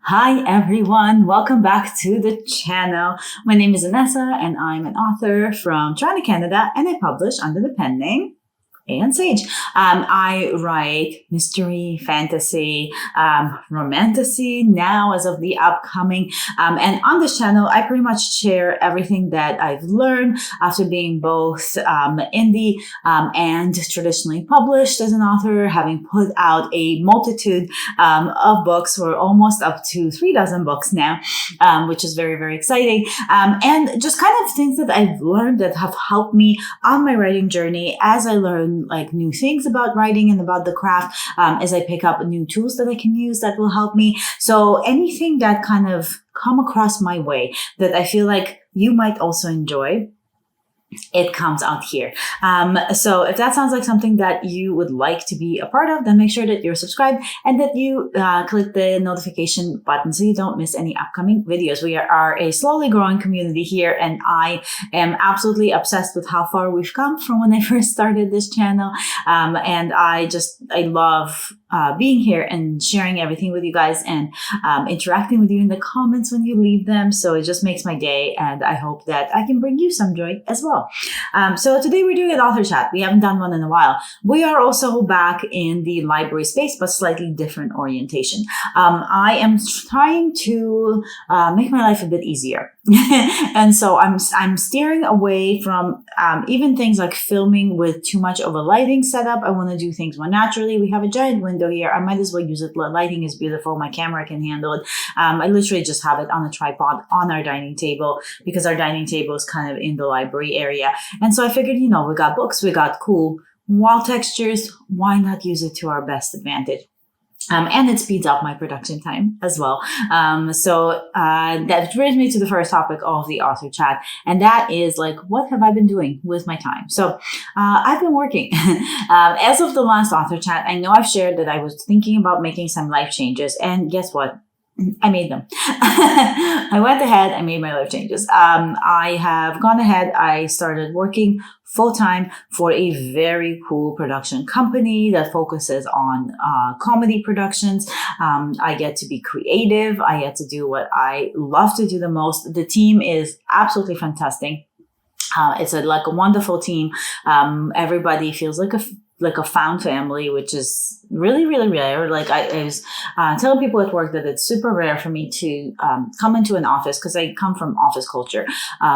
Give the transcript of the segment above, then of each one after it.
Hi everyone, welcome back to the channel. My name is Anessa and I'm an author from Toronto, Canada, and I publish under the pen name and Sage. I write mystery, fantasy, romantasy now as of the upcoming. And on this channel, I pretty much share everything that I've learned after being both indie and traditionally published as an author, having put out a multitude of books. We're almost up to 3 dozen books now, which is very, very exciting. And just kind of things that I've learned that have helped me on my writing journey as I learn like new things about writing and about the craft, as I pick up new tools that I can use that will help me. So anything that kind of come across my way that I feel like you might also enjoy, it comes out here. So if that sounds like something that you would like to be a part of, then make sure that you're subscribed and that you click the notification button so you don't miss any upcoming videos. We are a slowly growing community here, and I am absolutely obsessed with how far we've come from when I first started this channel. And I love being here and sharing everything with you guys and interacting with you in the comments when you leave them. So it just makes my day, and I hope that I can bring you some joy as well. So today we're doing an author chat. We haven't done one in a while. We are also back in the library space, but slightly different orientation. I am trying to make my life a bit easier. And so I'm steering away from even things like filming with too much of a lighting setup. I want to do things more naturally. We have a giant window here. I might as well use it. The lighting is beautiful. My camera can handle it. I literally just have it on a tripod on our dining table because our dining table is kind of in the library area. And so I figured, we got books, we got cool wall textures. Why not use it to our best advantage? And it speeds up my production time as well. So that brings me to the first topic of the author chat. And that is like, what have I been doing with my time? So I've been working. As of the last author chat, I know I've shared that I was thinking about making some life changes. And guess what? I made them. I went ahead, I made my life changes. I have gone ahead, I started working full-time for a very cool production company that focuses on comedy productions. I get to be creative. I get to do what I love to do the most. The team is absolutely fantastic. It's a wonderful team. Everybody feels like a found family, which is really, really rare. Like I was telling people at work that it's super rare for me to come into an office, because I come from office culture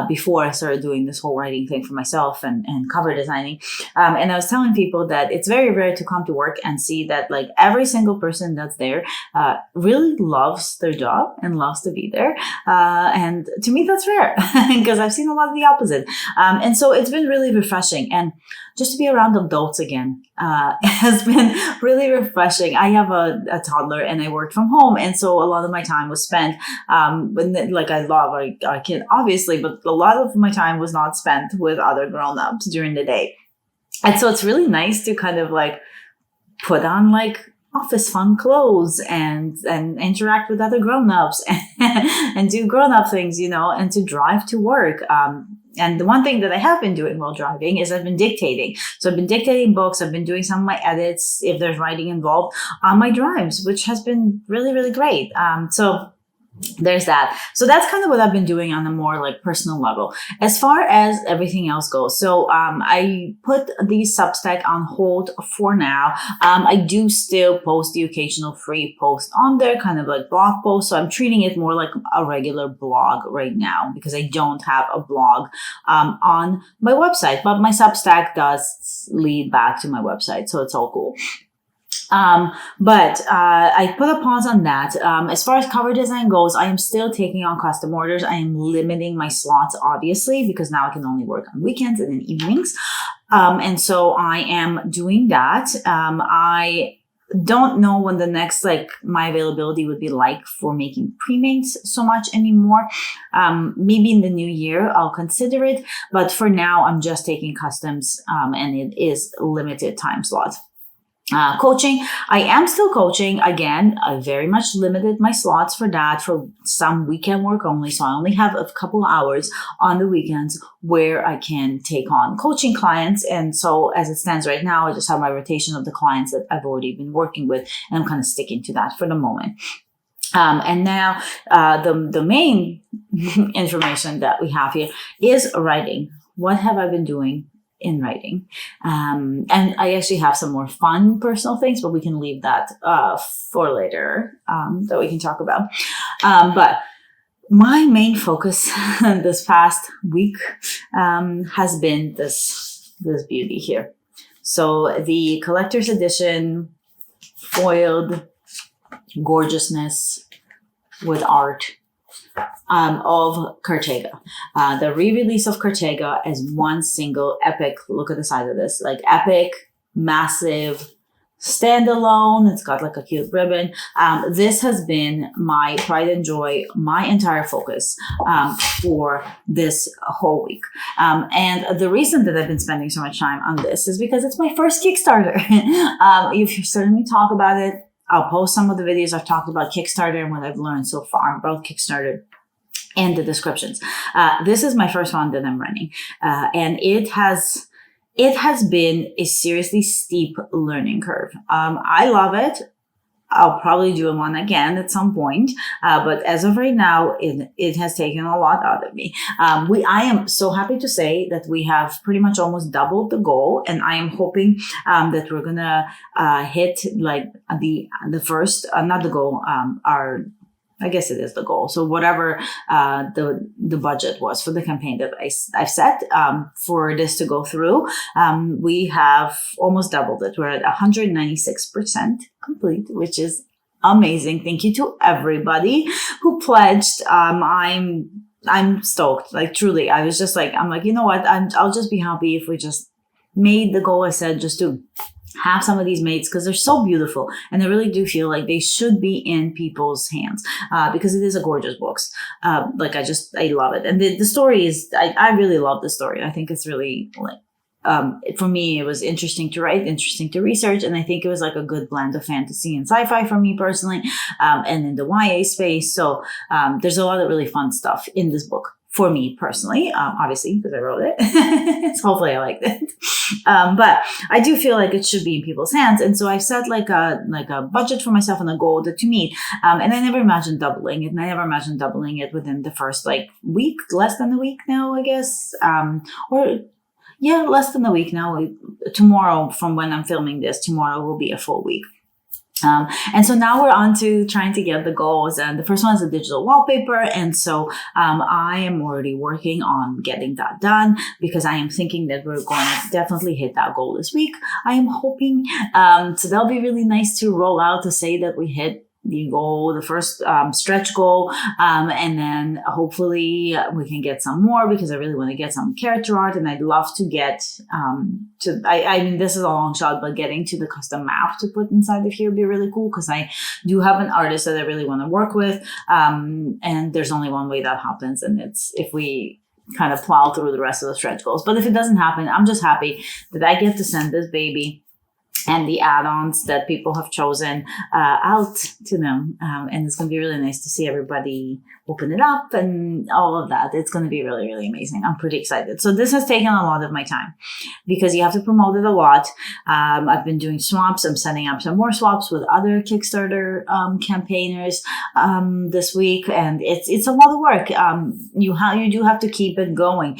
before I started doing this whole writing thing for myself and cover designing. And I was telling people that it's very rare to come to work and see that like every single person that's there really loves their job and loves to be there. And to me, that's rare because I've seen a lot of the opposite. And so it's been really refreshing. And just to be around adults again has been really refreshing. I have a toddler and I work from home. And so a lot of my time was spent, like I love our kid, obviously, but a lot of my time was not spent with other grown-ups during the day. And so it's really nice to kind of like put on like office fun clothes and interact with other grown-ups and do grown-up things, and to drive to work. And the one thing that I have been doing while driving is I've been dictating. So I've been dictating books. I've been doing some of my edits, if there's writing involved, on my drives, which has been really, really great. So there's that. So that's kind of what I've been doing on a more like personal level. As far as everything else goes, so I put the Substack on hold for now. I do still post the occasional free post on there, kind of like blog posts. So I'm treating it more like a regular blog right now because I don't have a blog on my website, but my Substack does lead back to my website, so it's all cool. But I put a pause on that. As far as cover design goes, I am still taking on custom orders. I am limiting my slots, obviously, because now I can only work on weekends and in evenings. And so I am doing that. I don't know when the next, my availability would be like for making pre-mates so much anymore. Maybe in the new year, I'll consider it. But for now, I'm just taking customs, and it is limited time slots. Coaching, I am still coaching. Again, I very much limited my slots for that for some weekend work only. So I only have a couple hours on the weekends where I can take on coaching clients. And so as it stands right now, I just have my rotation of the clients that I've already been working with, and I'm kind of sticking to that for the moment. And now the main information that we have here is writing. What have I been doing in writing? And I actually have some more fun personal things, but we can leave that for later that we can talk about. But my main focus this past week has been this beauty here. So the collector's edition foiled gorgeousness with art of Cartaga. The re-release of Cartaga as one single epic, look at the size of this, like epic, massive, standalone. It's got like a cute ribbon. This has been my pride and joy, my entire focus for this whole week. And the reason that I've been spending so much time on this is because it's my first Kickstarter. If you've heard me talk about it, I'll post some of the videos I've talked about Kickstarter and what I've learned so far about Kickstarter and the descriptions. This is my first one that I'm running. And it has been a seriously steep learning curve. I love it. I'll probably do one again at some point. But as of right now, it has taken a lot out of me. I am so happy to say that we have pretty much almost doubled the goal. And I am hoping that we're going to hit like the first, not the goal, I guess it is the goal. So whatever the budget was for the campaign that I've set for this to go through, we have almost doubled it. We're at 196% complete, which is amazing. Thank you to everybody who pledged. I'm stoked. Like truly, I was just like, I'm like, you know what? I'll just be happy if we just made the goal I said, just to have some of these made, because they're so beautiful and I really do feel like they should be in people's hands because it is a gorgeous book. Like I love it. And the story is, I really love the story. I think it's really like, for me, it was interesting to write, interesting to research. And I think it was like a good blend of fantasy and sci-fi for me personally, and in the YA space. So there's a lot of really fun stuff in this book. For me personally, obviously, because I wrote it. So hopefully I liked it. But I do feel like it should be in people's hands. And so I've set like a budget for myself and a goal to meet. And I never imagined doubling it. And I never imagined doubling it within the first like week, less than a week now, I guess. Less than a week now. Tomorrow, from when I'm filming this, tomorrow will be a full week. And so now we're on to trying to get the goals. And the first one is a digital wallpaper. And so I am already working on getting that done because I am thinking that we're going to definitely hit that goal this week. I am hoping. So that'll be really nice to roll out to say that we hit the goal, the first stretch goal, and then hopefully we can get some more because I really want to get some character art, and I'd love to get I mean, this is a long shot, but getting to the custom map to put inside of here would be really cool because I do have an artist that I really want to work with, and there's only one way that happens, and it's if we kind of plow through the rest of the stretch goals. But if it doesn't happen, I'm just happy that I get to send this baby and the add-ons that people have chosen out to them. And it's going to be really nice to see everybody open it up and all of that. It's going to be really, really amazing. I'm pretty excited. So this has taken a lot of my time because you have to promote it a lot. I've been doing swaps. I'm setting up some more swaps with other Kickstarter campaigners this week. And it's a lot of work. You do have to keep it going.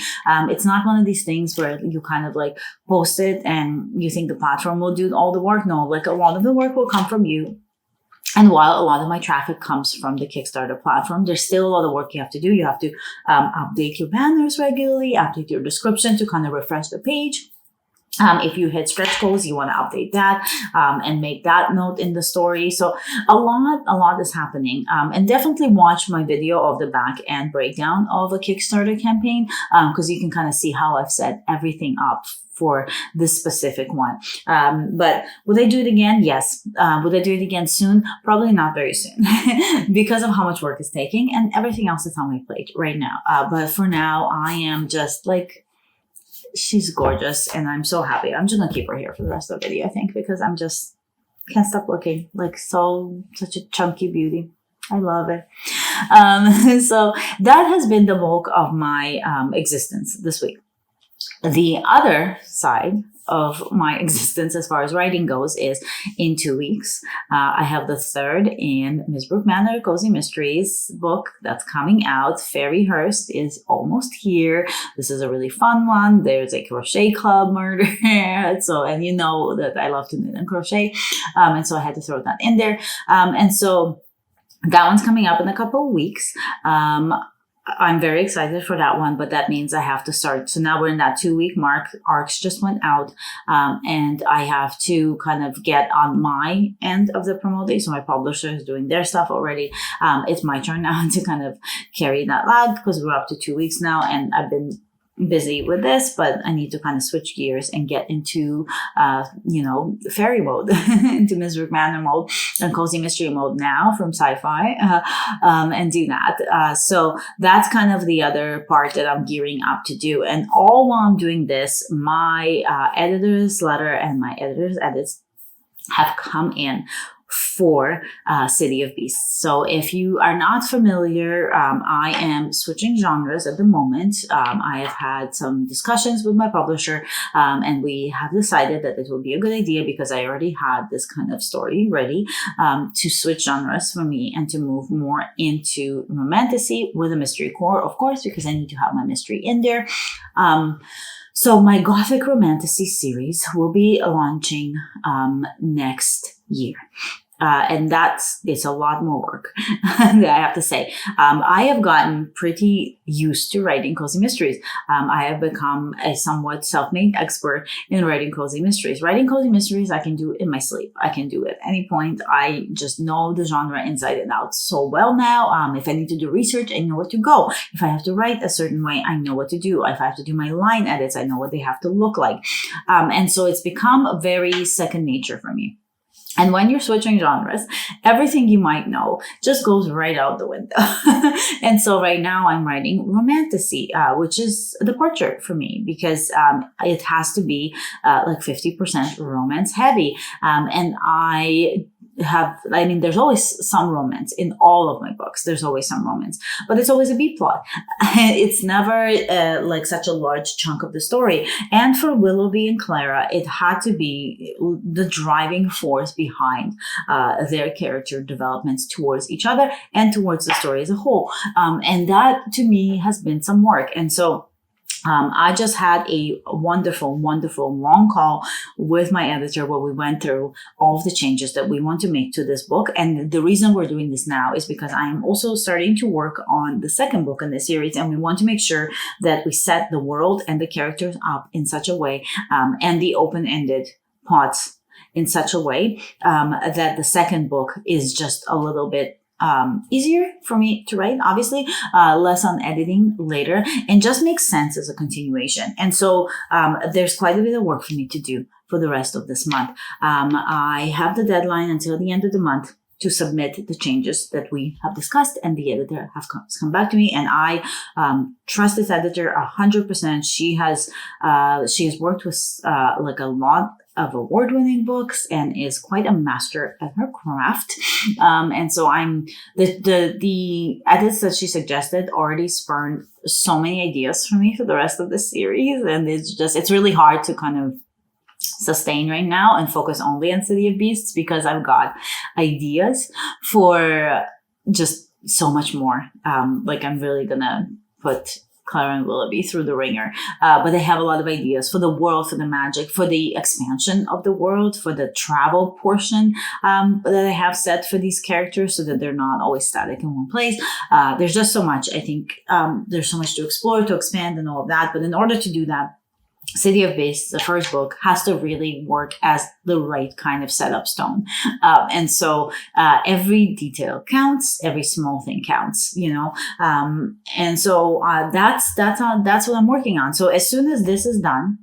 It's not one of these things where you kind of like post it and you think the platform will do all the work. No, like a lot of the work will come from you. And while a lot of my traffic comes from the Kickstarter platform, there's still a lot of work you have to do. You have to update your banners regularly, update your description to kind of refresh the page. If you hit stretch goals, you want to update that and make that note in the story. So a lot is happening. And definitely watch my video of the back end breakdown of a Kickstarter campaign because you can kind of see how I've set everything up for this specific one. But would I do it again? Yes. Would I do it again soon? Probably not very soon because of how much work it's taking and everything else that's on my plate right now. But for now, I am just like, she's gorgeous and I'm so happy. I'm just gonna keep her here for the rest of the video, I think, because I'm just can't stop looking like such a chunky beauty. I love it. So that has been the bulk of my existence this week. The other side of my existence as far as writing goes is in 2 weeks. I have the third in Miss Brooke Manor Cozy Mysteries book that's coming out. Fairyhurst is almost here. This is a really fun one. There's a crochet club murder. And you know that I love to knit and crochet. And so I had to throw that in there. And so that one's coming up in a couple of weeks. I'm very excited for that one, but that means I have to start. So now we're in that 2-week mark. ARCs just went out, and I have to kind of get on my end of the promoting. So my publisher is doing their stuff already. It's my turn now to kind of carry that log because we're up to 2 weeks now, and I've been busy with this, but I need to kind of switch gears and get into, fairy mode, into Miss Brooke Manor mode and cozy mystery mode now from sci-fi, and do that. So that's kind of the other part that I'm gearing up to do. And all while I'm doing this, my editor's letter and my editor's edits have come in for City of Beasts. So if you are not familiar, I am switching genres at the moment. I have had some discussions with my publisher, and we have decided that it would be a good idea, because I already had this kind of story ready, to switch genres for me and to move more into romantasy with a mystery core, of course, because I need to have my mystery in there. So my Gothic romantasy series will be launching next year. And it's a lot more work, I have to say. I have gotten pretty used to writing cozy mysteries. I have become a somewhat self-made expert in writing cozy mysteries. Writing cozy mysteries, I can do in my sleep. I can do it at any point. I just know the genre inside and out so well now. If I need to do research, I know where to go. If I have to write a certain way, I know what to do. If I have to do my line edits, I know what they have to look like. And so it's become very second nature for me. And when you're switching genres, everything you might know just goes right out the window. And so right now I'm writing romantasy, which is the portrait for me, because it has to be like 50% romance heavy. And there's always some romance in all of my books. There's always some romance, but it's always a B plot. It's never like such a large chunk of the story. And for Willoughby and Clara, it had to be the driving force behind their character developments towards each other and towards the story as a whole. And that to me has been some work. And so I just had a wonderful, wonderful long call with my editor where we went through all of the changes that we want to make to this book. And the reason we're doing this now is because I am also starting to work on the second book in the series. And we want to make sure that we set the world and the characters up in such a way, and the open-ended plots in such a way, that the second book is just a little bit easier for me to write, obviously, less on editing later, and just makes sense as a continuation. And so there's quite a bit of work for me to do for the rest of this month. I have the deadline until the end of the month to submit the changes that we have discussed, and the editor has come back to me, and I trust this editor 100%. She has worked with like a lot of award-winning books and is quite a master at her craft. And so the edits that she suggested already spurned so many ideas for me for the rest of the series. And it's really hard to kind of sustain right now and focus only on City of Beasts, because I've got ideas for just so much more. Like I'm really gonna put Clara and Willoughby through the ringer. But I have a lot of ideas for the world, for the magic, for the expansion of the world, for the travel portion that I have set for these characters, so that they're not always static in one place. There's just so much. I think there's so much to explore, to expand, and all of that. But in order to do that, City of Beasts, the first book, has to really work as the right kind of setup stone. And so every detail counts, every small thing counts, you know. And so that's what I'm working on. So as soon as this is done,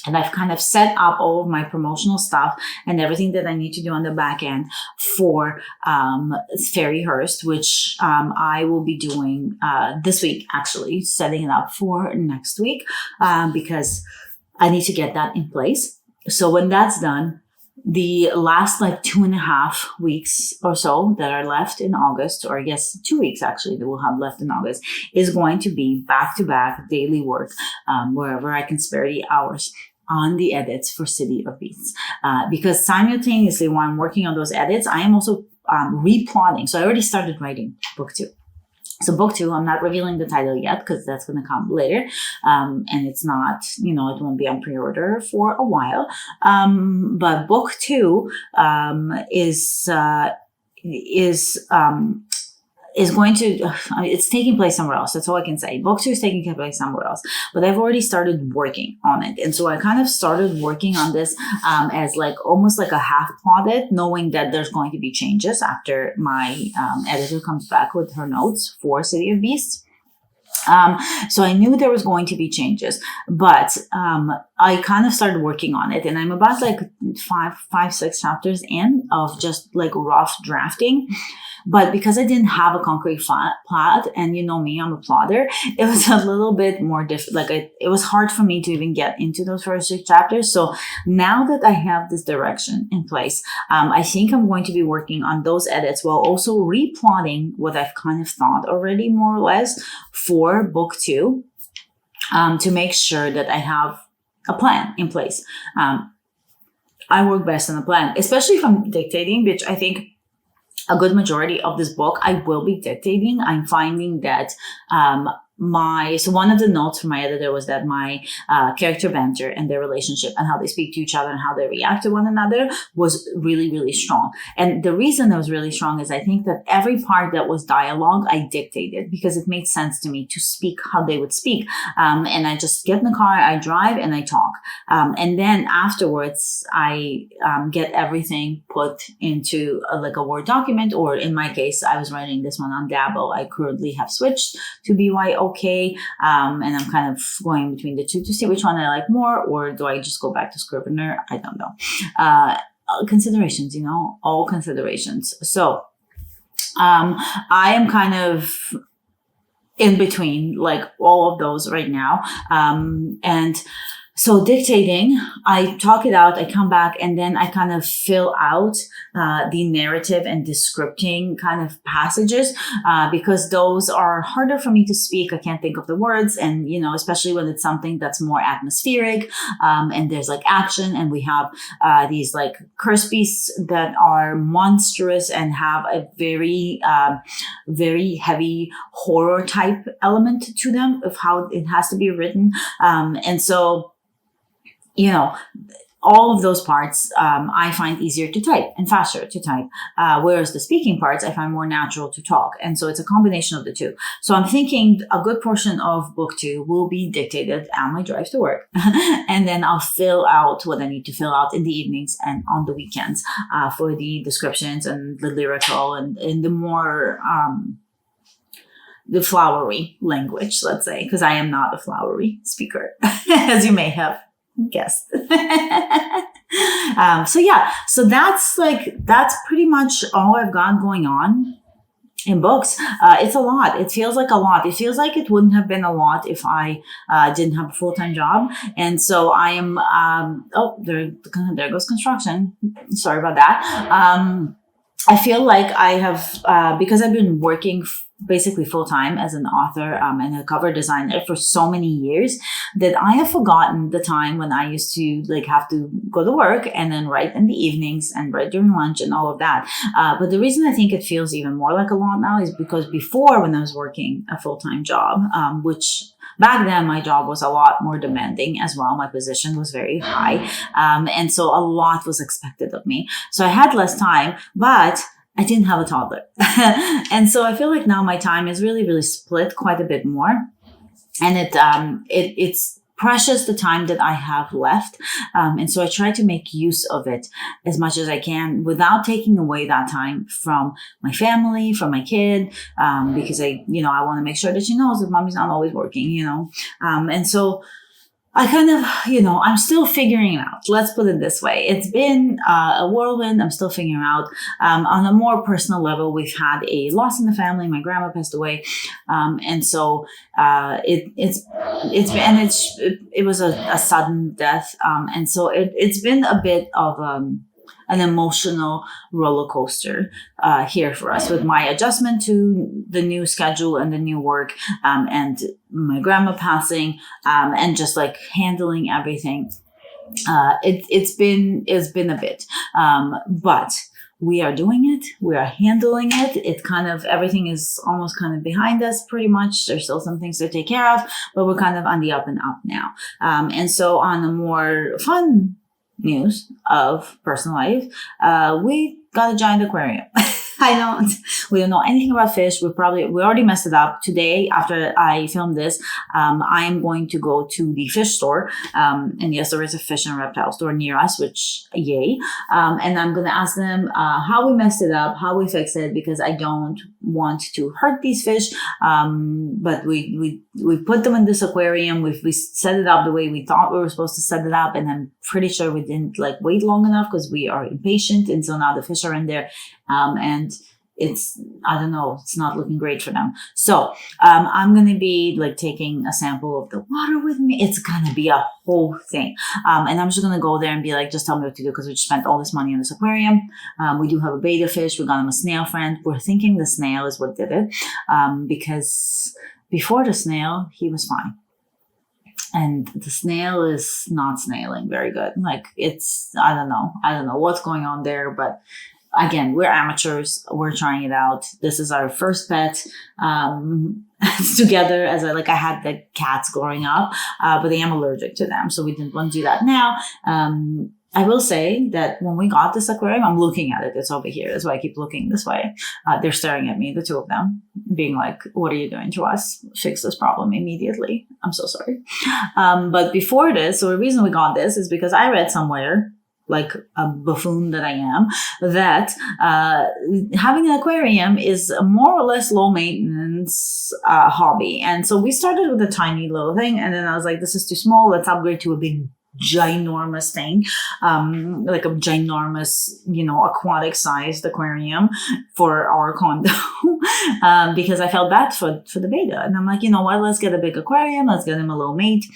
and I've kind of set up all of my promotional stuff and everything that I need to do on the back end for Fairyhurst, which I will be doing this week, actually, setting it up for next week, because I need to get that in place. So when that's done, the last like 2.5 weeks or so that are left in August, or I guess 2 weeks actually that we'll have left in August, is going to be back-to-back daily work, wherever I can spare the hours. on the edits for City of Beasts, because simultaneously while I'm working on those edits, I am also replotting. So I already started writing book 2. So book 2, I'm not revealing the title yet because that's going to come later. And it's not, it won't be on pre-order for a while. But book 2 is going to, it's taking place somewhere else. That's all I can say. Book 2 is taking place somewhere else, but I've already started working on it. And so I kind of started working on this as like almost like a half plotted, knowing that there's going to be changes after my editor comes back with her notes for City of Beasts. So I knew there was going to be changes, but I kind of started working on it, and I'm about like 6 chapters in of just like rough drafting. But because I didn't have a concrete plot, and you know me, I'm a plotter, it was a little bit more difficult. Like it was hard for me to even get into those first 6 chapters. So now that I have this direction in place, I think I'm going to be working on those edits while also replotting what I've kind of thought already, more or less, for book 2, to make sure that I have a plan in place. I work best on a plan, especially if I'm dictating, which I think a good majority of this book, I will be dictating. I'm finding that so one of the notes from my editor was that my character banter and their relationship and how they speak to each other and how they react to one another was really, really strong. And the reason it was really strong is I think that every part that was dialogue, I dictated because it made sense to me to speak how they would speak. And I just get in the car, I drive, and I talk. And then afterwards, I get everything put into like a Word document, or in my case, I was writing this one on Dabble. I currently have switched to BYOK, and I'm kind of going between the two to see which one I like more, or do I just go back to Scrivener? I don't know. Considerations, all considerations. So I am kind of in between like all of those right now. And so dictating, I talk it out, I come back, and then I kind of fill out the narrative and descripting kind of passages, because those are harder for me to speak. I can't think of the words, and especially when it's something that's more atmospheric, and there's like action, and we have these like curse beasts that are monstrous and have a very very heavy horror type element to them of how it has to be written, and so all of those parts I find easier to type and faster to type, whereas the speaking parts I find more natural to talk. And so it's a combination of the two. So I'm thinking a good portion of book 2 will be dictated on my drive to work. And then I'll fill out what I need to fill out in the evenings and on the weekends for the descriptions and the lyrical and the more the flowery language, let's say, because I am not a flowery speaker, as you may have guessed. So that's pretty much all I've got going on in books. It's a lot. It feels like a lot. It feels like it wouldn't have been a lot if I didn't have a full-time job. And so I am, there goes construction. Sorry about that. I feel like I have, because I've been working basically full-time as an author and a cover designer for so many years, that I have forgotten the time when I used to like have to go to work and then write in the evenings and write during lunch and all of that. But the reason I think it feels even more like a lot now is because before, when I was working a full-time job, which back then my job was a lot more demanding as well. My position was very high. And so a lot was expected of me. So I had less time, but I didn't have a toddler. And so I feel like now my time is really, really split quite a bit more. And it's precious, the time that I have left. And so I try to make use of it as much as I can without taking away that time from my family, from my kid, because I want to make sure that she knows that mommy's not always working, and so I kind of, I'm still figuring it out. Let's put it this way. It's been a whirlwind. I'm still figuring out. On a more personal level, we've had a loss in the family. My grandma passed away. And so it was a sudden death. And so it's been a bit of an emotional roller coaster here for us, with my adjustment to the new schedule and the new work, and my grandma passing, and just like handling everything. It's been a bit, but we are doing it. We are handling it. It kind of, everything is almost kind of behind us pretty much. There's still some things to take care of, but we're kind of on the up and up now. And so on a more fun news of personal life, we got a giant aquarium. We don't know anything about fish. We already messed it up. Today, after I filmed this, I am going to go to the fish store. And yes, there is a fish and reptile store near us, which yay. And I'm going to ask them, how we messed it up, how we fix it, because I don't want to hurt these fish. But we put them in this aquarium. We set it up the way we thought we were supposed to set it up. And I'm pretty sure we didn't wait long enough because we are impatient. And so now the fish are in there. And I don't know, it's not looking great for them. So, I'm going to be taking a sample of the water with me. It's going to be a whole thing. And I'm just going to go there and be just tell me what to do because we just spent all this money on this aquarium. We do have a betta fish. We got him a snail friend. We're thinking the snail is what did it. Because before the snail, he was fine. And the snail is not snailing very good. I don't know what's going on there, but again, we're amateurs. We're trying it out. This is our first pet together. I had the cats growing up, but I am allergic to them, so we didn't want to do that now. I will say that when we got this aquarium, I'm looking at it. It's over here. That's why I keep looking this way. They're staring at me, the two of them, being like, "What are you doing to us? Fix this problem immediately." I'm so sorry. But before this, so the reason we got this is because I read somewhere, like a buffoon that I am, that having an aquarium is a more or less low maintenance hobby. And so we started with a tiny little thing, and then I was like, this is too small. Let's upgrade to a big ginormous thing, like a ginormous, aquatic sized aquarium for our condo. Because I felt bad for the betta. And I'm like, you know what, let's get a big aquarium. Let's get him a low mate.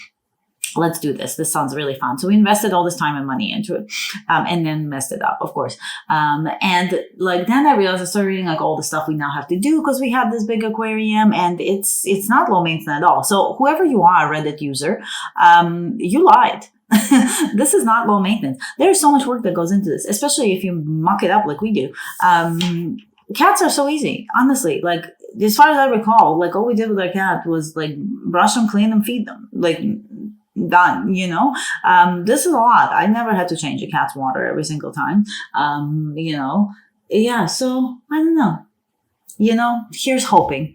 Let's do this. This sounds really fun. So we invested all this time and money into it, and then messed it up, of course. And then I realized I started reading all the stuff we now have to do because we have this big aquarium, and it's not low maintenance at all. So whoever you are, Reddit user, you lied. This is not low maintenance. There's so much work that goes into this, especially if you muck it up like we do. Cats are so easy, honestly. As far as I recall, all we did with our cat was brush them, clean them, feed them. Done, this is a lot. I never had to change a cat's water every single time. Yeah, so I don't know. Here's hoping.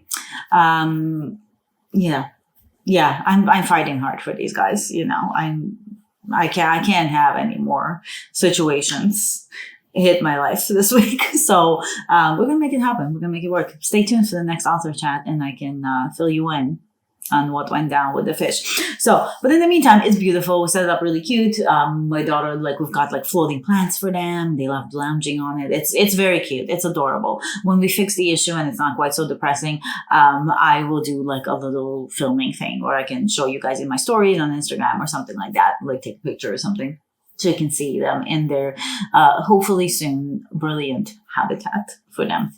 Yeah, I'm fighting hard for these guys. I can't have any more situations hit my life this week. So, we're going to make it happen. We're going to make it work. Stay tuned for the next author chat and I can fill you in on what went down with the fish. So, but in the meantime, it's beautiful. We set it up really cute. My daughter, we've got floating plants for them. They love lounging on it. It's very cute. It's adorable. When we fix the issue and it's not quite so depressing, I will do a little filming thing where I can show you guys in my stories on Instagram or something like that. Take a picture or something so you can see them in their, hopefully soon, brilliant habitat for them.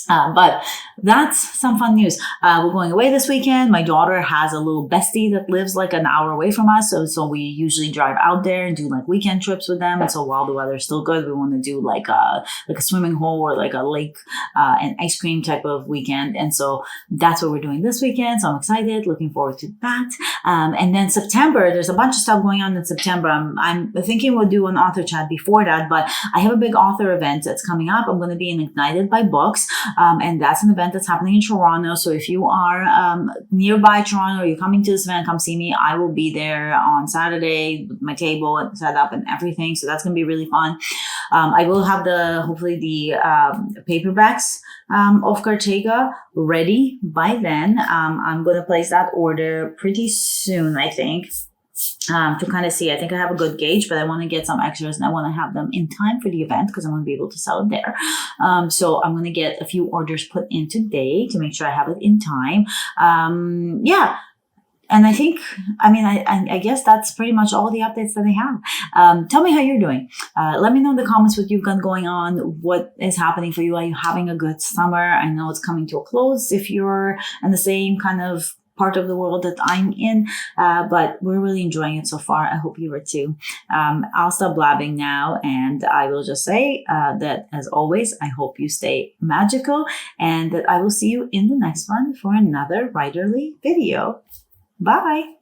But that's some fun news. We're going away this weekend. My daughter has a little bestie that lives an hour away from us. So we usually drive out there and do weekend trips with them. And so while the weather's still good, we want to do a swimming hole or a lake, and ice cream type of weekend. And so that's what we're doing this weekend. So I'm excited, looking forward to that. And then September, there's a bunch of stuff going on in September. I'm thinking we'll do an author chat before that, but I have a big author event that's coming up. I'm going to be in Ignited by Books. And that's an event that's happening in Toronto. So if you are nearby Toronto or you're coming to this event, come see me. I will be there on Saturday with my table and set up and everything. So that's going to be really fun. I will have hopefully the paperbacks of Cartega ready by then. I'm going to place that order pretty soon, I think. To kind of see, I think I have a good gauge, but I want to get some extras and I want to have them in time for the event because I want to be able to sell it there. So I'm going to get a few orders put in today to make sure I have it in time. Yeah. And I think, I guess that's pretty much all the updates that I have. Tell me how you're doing. Let me know in the comments what you've got going on. What is happening for you? Are you having a good summer? I know it's coming to a close if you're in the same kind of part of the world that I'm in, but we're really enjoying it so far. I hope you are too. I'll stop blabbing now, and I will just say that, as always, I hope you stay magical, and that I will see you in the next one for another writerly video. Bye!